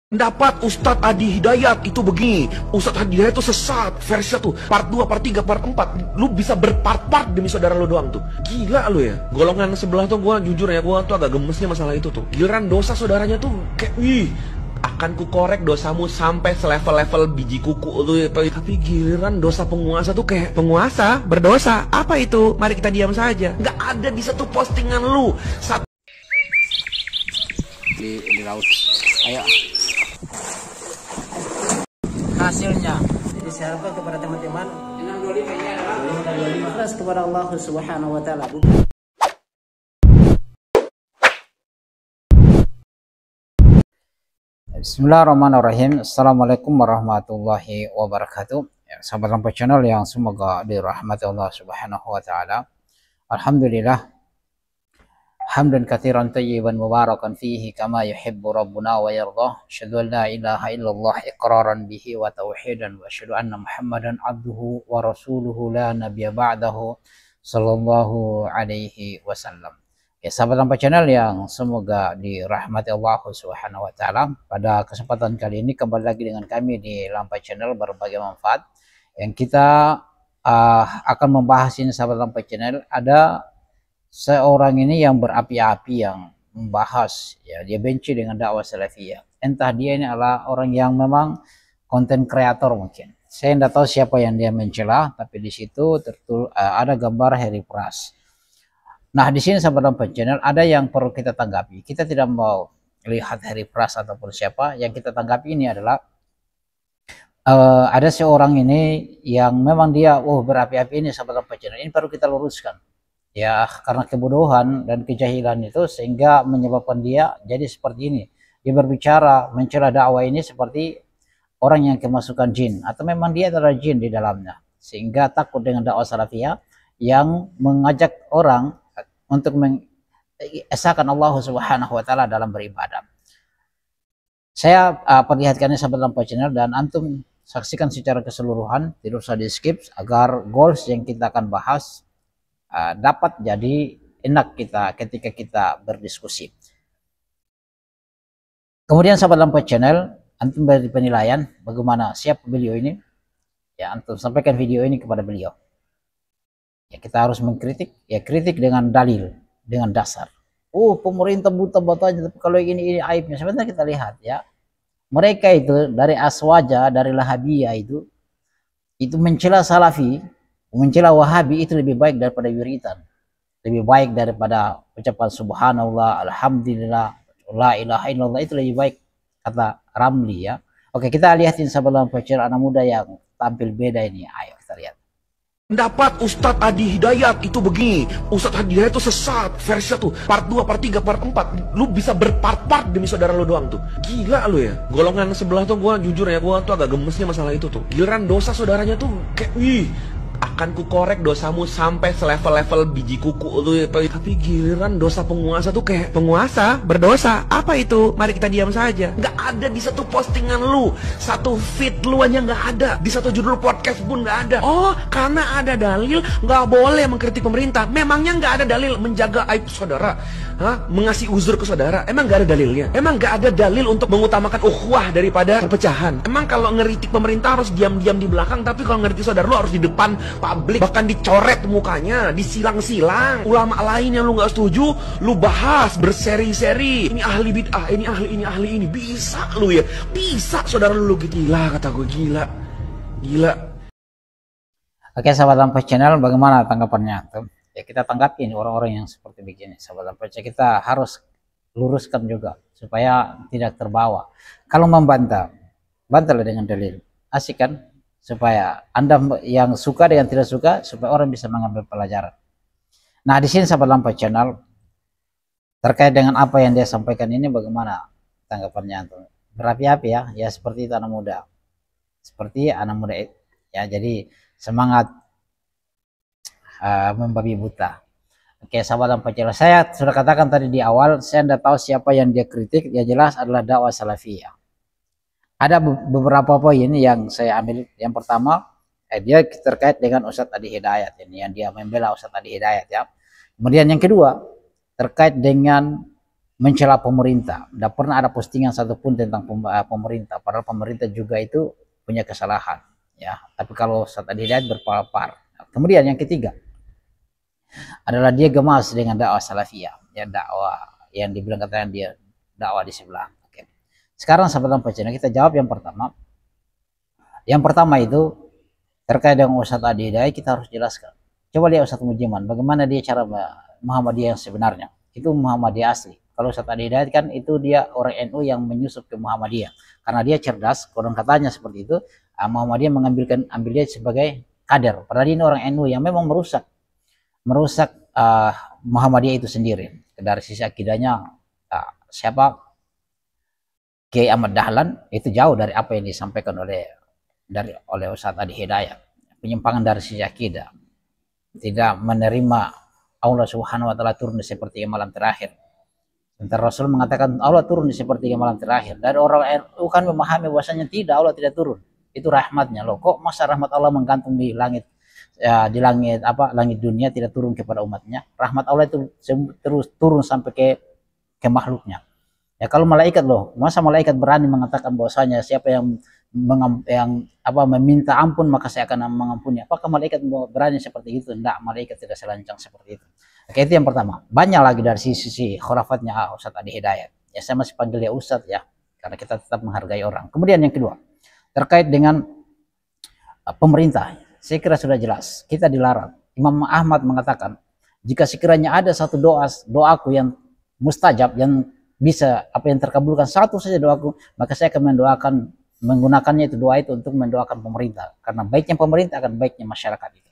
Pendapat Ustadz Adi Hidayat itu begini, Ustadz Adi Hidayat itu sesat, versi 1, part 2, part 3, part 4. Lu bisa berpart-part demi saudara lu doang tuh. Gila lu ya. Golongan sebelah tuh gua jujur ya, gua tuh agak gemesnya masalah itu tuh. Giliran dosa saudaranya tuh kayak akan ku korek dosamu sampai selevel-level biji kuku lu ya. Tapi giliran dosa penguasa tuh kayak penguasa berdosa. Apa itu? Mari kita diam saja. Nggak ada di satu postingan lu. Di laut. Ayo. Hasilnya jadi saya harapkan kepada teman-teman 625 kepada Allah Subhanahu wa taala. Bismillahirrahmanirrahim. Assalamualaikum warahmatullahi wabarakatuh. Ya, sahabat Lampu Channel yang semoga dirahmati Allah Subhanahu wa taala. Alhamdulillah hamdan katsiran tayyiban mubarakan fihi kama yuhibbu rabbuna wa yardah. Asyhadu an la ilaha illallah iqraran bihi wa tauhidan wa asyhadu anna Muhammadan abduhu wa rasuluhu la nabiyya ba'dahu sallallahu alaihi wasallam. Ya, sahabat Lampu Channel yang semoga dirahmati Allah Subhanahu wa taala. Pada kesempatan kali ini kembali lagi dengan kami di Lampu Channel berbagai manfaat yang kita akan membahas ini. Sahabat Lampu Channel, ada seorang ini yang berapi-api yang membahas, ya, dia benci dengan dakwah salafiyah. Entah dia ini adalah orang yang memang konten kreator mungkin. Saya tidak tahu siapa yang dia mencela, tapi di situ ada gambar Harry Pras. Nah, di sini sahabat Lampu Channel ada yang perlu kita tanggapi. Kita tidak mau lihat Harry Pras ataupun siapa. Yang kita tanggapi ini adalah ada seorang ini yang memang dia berapi-api ini sahabat Lampu Channel. Ini perlu kita luruskan. Ya, karena kebodohan dan kejahilan itu sehingga menyebabkan dia jadi seperti ini. Dia berbicara mencela dakwah ini seperti orang yang kemasukan jin, atau memang dia adalah jin di dalamnya, sehingga takut dengan dakwah salafiyah yang mengajak orang untuk mengesahkan Allah Subhanahu wa taala dalam beribadah. Saya perlihatkannya sahabat Lampu Channel dan antum saksikan secara keseluruhan, tidak usah di skip agar goals yang kita akan bahas dapat jadi enak kita ketika kita berdiskusi. Kemudian sahabat Lampu Channel, antum beri penilaian bagaimana siapa beliau ini. Ya, antum sampaikan video ini kepada beliau. Ya, kita harus mengkritik, ya kritik dengan dalil, dengan dasar. Pemerintah buta batanya, tapi kalau ini aibnya. Sebenarnya kita lihat ya, mereka itu dari Aswaja, dari Lahabiyah itu mencela Salafi, mencela Wahabi itu lebih baik daripada wiritan, lebih baik daripada ucapan subhanallah, alhamdulillah, la ilaha illallah, itu lebih baik, kata Ramli ya. Oke, kita lihatin sahabat Lampu Channel anak muda yang tampil beda ini. Ayo kita lihat. Pendapat Ustadz Adi Hidayat itu begini, Ustadz Adi Hidayat itu sesat, versi 1, part 2, part 3, part 4. Lu bisa berpart-part demi saudara lu doang tuh. Gila lu ya. Golongan sebelah tuh gua jujur ya, gua tuh agak gemesnya masalah itu tuh. Giliran dosa saudaranya tuh kayak akan ku korek dosamu sampai selevel-level biji kuku lu ya. Tapi giliran dosa penguasa tuh kayak penguasa berdosa. Apa itu? Mari kita diam saja. Nggak ada di satu postingan lu, satu feed lu aja nggak ada, di satu judul podcast pun nggak ada. Karena ada dalil nggak boleh mengkritik pemerintah. Memangnya nggak ada dalil menjaga aib saudara? Mengasih uzur ke saudara? Emang nggak ada dalilnya? Emang nggak ada dalil untuk mengutamakan ukhuwah daripada perpecahan? Emang kalau ngeritik pemerintah harus diam-diam di belakang, tapi kalau ngeritik saudara lu harus di depan publik, bahkan dicoret mukanya, disilang-silang. Ulama lain yang lu nggak setuju, lu bahas berseri-seri. Ini ahli bid'ah, ini ahli ini. Bisa lu ya, bisa saudara lu gitu. Gila, kata gue, gila. Oke sahabat Lampu Channel, bagaimana tanggapannya? Ya, kita tanggapin orang-orang yang seperti begini. Sahabat Lampu Channel, kita harus luruskan juga supaya tidak terbawa. Kalau membantah, bantahlah dengan dalil. Asik kan? Supaya Anda yang suka dengan tidak suka, supaya orang bisa mengambil pelajaran. Nah, di sini sahabat Lampu Channel, terkait dengan apa yang dia sampaikan ini, bagaimana tanggapannya? Berapi-api ya, ya seperti itu anak muda, seperti anak muda ya. Jadi semangat membabi buta. Oke sahabat Lampu Channel, saya sudah katakan tadi di awal, saya tidak tahu siapa yang dia kritik. Ya jelas adalah dakwah salafiyah. Ada beberapa poin yang saya ambil. Yang pertama, dia terkait dengan Ustadz Adi Hidayat ini, yang dia membela Ustadz Adi Hidayat ya. Kemudian yang kedua, terkait dengan mencela pemerintah. Tidak pernah ada postingan satupun tentang pemerintah. Padahal pemerintah juga itu punya kesalahan. Ya, tapi kalau Ustadz Adi Hidayat berpapar. Kemudian yang ketiga adalah dia gemas dengan dakwah salafiyah, ya dakwah yang dibilang katanya dia dakwah di sebelah. Oke. Sekarang sahabat channel kita jawab yang pertama. Yang pertama itu terkait dengan Ustadz Adi Hidayat kita harus jelaskan. Coba lihat Ustadz Mujiman, bagaimana dia cara Muhammadiyah yang sebenarnya. Itu Muhammadiyah asli. Kalau Ustadz Adi Hidayat kan itu dia orang NU yang menyusup ke Muhammadiyah. Karena dia cerdas, konon katanya seperti itu. Muhammadiyah ambil dia sebagai kader. Padahal ini orang NU yang memang merusak Muhammadiyah itu sendiri. Dari sisi akidahnya siapa Kiai Ahmad Dahlan itu jauh dari apa yang disampaikan oleh Ustadz Adi Hidayat. Penyimpangan dari sisi akidah, tidak menerima Allah Subhanahu wa taala turun di sepertiga malam terakhir. Sementara Rasul mengatakan Allah turun di sepertiga malam terakhir. Dari orang NU kan memahami bahwasanya tidak, Allah tidak turun. Itu rahmatnya loh. Kok masa rahmat Allah menggantung di langit, ya, di langit langit dunia tidak turun kepada umatnya? Rahmat Allah itu terus turun sampai ke makhluknya. Ya kalau malaikat loh, masa malaikat berani mengatakan bahwasanya siapa yang meminta ampun maka saya akan mengampuni. Apakah malaikat berani seperti itu? Tidak, malaikat tidak selancang seperti itu. Oke, itu yang pertama. Banyak lagi dari sisi khurafatnya Ustadz Adi Hidayat. Ya saya masih panggil dia Ustadz ya, karena kita tetap menghargai orang. Kemudian yang kedua, terkait dengan pemerintah, saya kira sudah jelas. Kita dilarang. Imam Ahmad mengatakan, jika sekiranya ada satu doaku yang mustajab, yang bisa yang terkabulkan satu saja doaku, maka saya akan menggunakannya itu doa itu untuk mendoakan pemerintah, karena baiknya pemerintah akan baiknya masyarakat itu.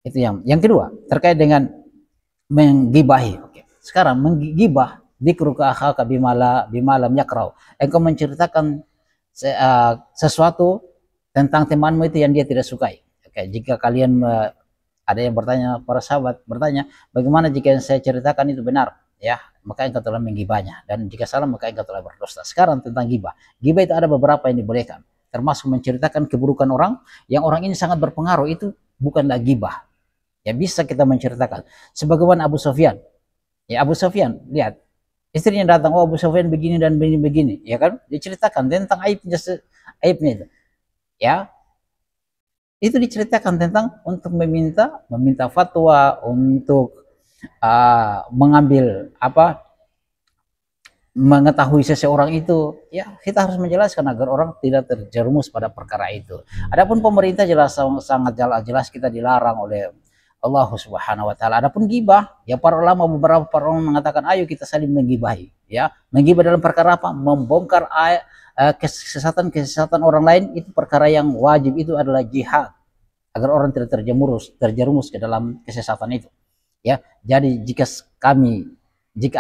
Itu yang kedua, terkait dengan menggibahi. Oke. Sekarang menggibah dzikruka akhaka bimalam yakrau. Engkau menceritakan sesuatu tentang temanmu itu yang dia tidak sukai. Oke, jika kalian ada yang bertanya, para sahabat bertanya, bagaimana jika yang saya ceritakan itu benar? Ya, maka engkau telah menggibahnya, dan jika salah maka engkau telah berdosa. Sekarang tentang gibah. Gibah itu ada beberapa yang dibolehkan, termasuk menceritakan keburukan orang yang orang ini sangat berpengaruh, itu bukanlah gibah. Ya bisa kita menceritakan. Sebagaimana Abu Sufyan. Ya Abu Sufyan, lihat. Istrinya datang, oh Abu Sufyan begini dan begini, ya kan? Diceritakan tentang aibnya itu. Ya. Itu diceritakan tentang untuk meminta fatwa, untuk mengambil mengetahui seseorang itu, ya kita harus menjelaskan agar orang tidak terjerumus pada perkara itu. Adapun pemerintah sangat jelas kita dilarang oleh Allah Subhanahu wa taala. Adapun gibah, ya beberapa para ulama mengatakan ayo kita saling menggibahi, ya. Menggibah dalam perkara apa? Membongkar kesesatan orang lain, itu perkara yang wajib, itu adalah jihad agar orang tidak terjerumus ke dalam kesesatan itu. Ya, jadi jika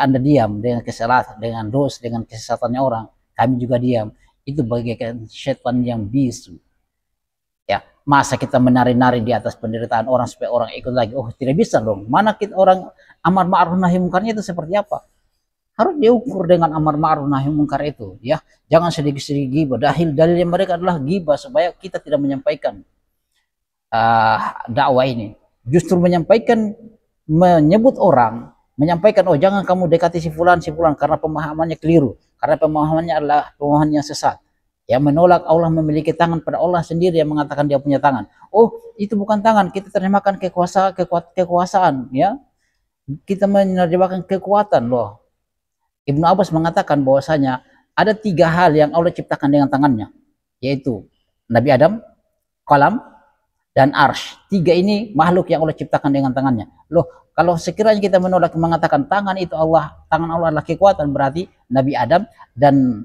Anda diam dengan kesalahan, dengan dosa, dengan kesesatannya orang, kami juga diam. Itu bagaikan setan yang bisu. Ya, masa kita menari-nari di atas penderitaan orang supaya orang ikut lagi? Oh, tidak bisa dong. Mana kita orang amar ma'ruf nahi munkarnya itu seperti apa? Harus diukur dengan amar ma'ruf nahi munkar itu, ya. Jangan sedikit-sedikit gibah. Dalil mereka adalah gibah supaya kita tidak menyampaikan dakwah ini. Justru menyebut orang, menyampaikan, oh jangan kamu dekati si fulan karena pemahamannya keliru, karena pemahamannya adalah pemahaman yang sesat. Ya, menolak Allah memiliki tangan, pada Allah sendiri yang mengatakan dia punya tangan. Oh, itu bukan tangan, kita terjemahkan kekuasaan, ya. Kita menerjemahkan kekuatan loh. Ibnu Abbas mengatakan bahwasanya ada 3 hal yang Allah ciptakan dengan tangannya, yaitu Nabi Adam, qalam, dan arsh. 3 ini makhluk yang Allah ciptakan dengan tangannya. Loh, kalau sekiranya kita menolak mengatakan tangan Allah adalah kekuatan, berarti Nabi Adam dan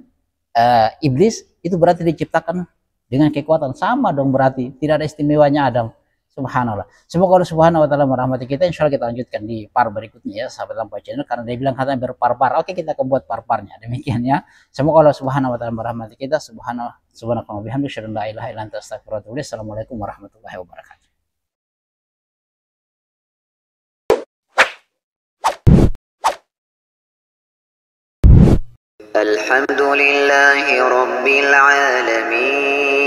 iblis itu berarti diciptakan dengan kekuatan, sama dong, berarti tidak ada istimewanya Adam. Subhanallah. Semoga Allah Subhanahu wa taala merahmati kita. Insyaallah kita lanjutkan di par berikutnya ya, sahabat Lampai Channel, karena dia bilang katanya berpar-par. Oke, kita akan buat par-parnya. Demikian ya. Semoga Allah Subhanahu wa taala merahmati kita. Subhanallahi wa bihamdihi, asyhadu an la ilaha illa anta, astaghfiruka wa atubu ilaik. Assalamualaikum warahmatullahi wabarakatuh. الحمد لله رب العالمين